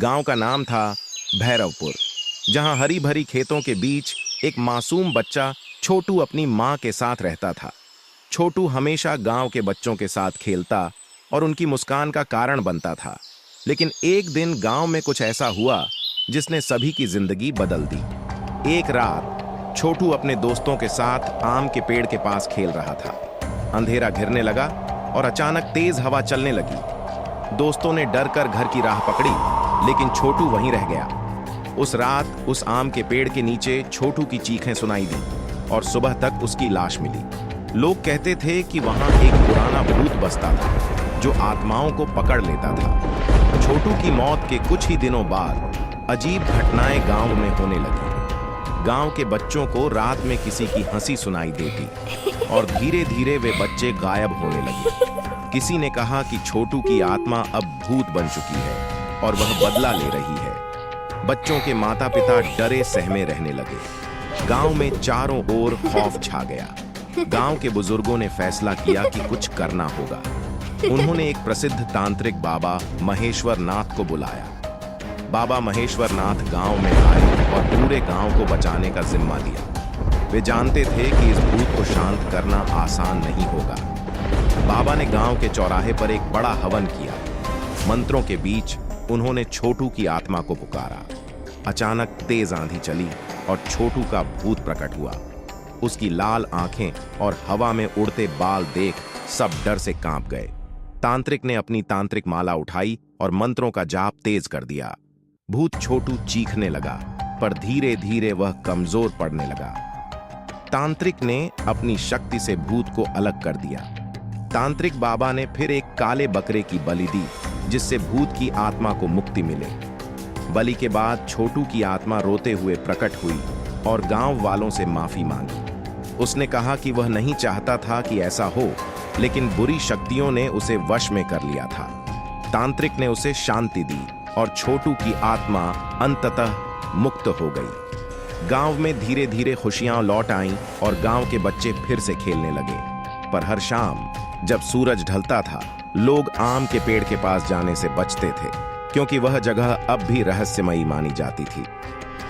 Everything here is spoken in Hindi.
गांव का नाम था भैरवपुर, जहां हरी भरी खेतों के बीच एक मासूम बच्चा छोटू अपनी मां के साथ रहता था। छोटू हमेशा गांव के बच्चों के साथ खेलता और उनकी मुस्कान का कारण बनता था। लेकिन एक दिन गांव में कुछ ऐसा हुआ जिसने सभी की जिंदगी बदल दी। एक रात छोटू अपने दोस्तों के साथ आम के पेड़ के पास खेल रहा था। अंधेरा घिरने लगा और अचानक तेज हवा चलने लगी। दोस्तों ने डर कर घर की राह पकड़ी, लेकिन छोटू वहीं रह गया। उस रात उस आम के पेड़ के नीचे छोटू की चीखें सुनाई दी और सुबह तक उसकी लाश मिली। लोग कहते थे कि वहां एक पुराना भूत बसता था जो आत्माओं को पकड़ लेता था। छोटू की मौत के कुछ ही दिनों बाद अजीब घटनाएं गांव में होने लगी। गांव के बच्चों को रात में किसी की हंसी सुनाई देती और धीरे धीरे वे बच्चे गायब होने लगे। किसी ने कहा कि छोटू की आत्मा अब भूत बन चुकी है और वह बदला ले रही है। बच्चों के माता पिता डरे सहमे रहने लगे। गांव में चारों ओर खौफ छा गया। गांव के बुजुर्गों ने फैसला किया कि कुछ करना होगा। उन्होंने एक प्रसिद्ध तांत्रिक बाबा महेश्वर नाथ को बुलाया। बाबा महेश्वर नाथ गांव में आए और पूरे गांव को बचाने का जिम्मा दिया। वे जानते थे कि इस भूत को शांत करना आसान नहीं होगा। बाबा ने गांव के चौराहे पर एक बड़ा हवन किया। मंत्रों के बीच उन्होंने छोटू की आत्मा को पुकारा। अचानक तेज आंधी चली और छोटू का भूत प्रकट हुआ। उसकी लाल आंखें और हवा में उड़ते बाल देख सब डर से कांप गए। तांत्रिक ने अपनी तांत्रिक माला उठाई और मंत्रों का जाप तेज कर दिया। भूत छोटू चीखने लगा, पर धीरे धीरे वह कमजोर पड़ने लगा। तांत्रिक ने अपनी शक्ति से भूत को अलग कर दिया। तांत्रिक बाबा ने फिर एक काले बकरे की बलि दी, जिससे भूत की आत्मा को मुक्ति मिले। बलि के बाद छोटू की आत्मा रोते हुए प्रकट हुई और गांव वालों से माफी मांगी। उसने कहा कि वह नहीं चाहता था कि ऐसा हो, लेकिन बुरी शक्तियों ने उसे वश में कर लिया था। तांत्रिक ने उसे शांति दी और छोटू की आत्मा अंततः मुक्त हो गई। गांव में धीरे धीरे खुशियां लौट आईं और गांव के बच्चे फिर से खेलने लगे। पर हर शाम जब सूरज ढलता था, लोग आम के पेड़ के पास जाने से बचते थे, क्योंकि वह जगह अब भी रहस्यमयी मानी जाती थी।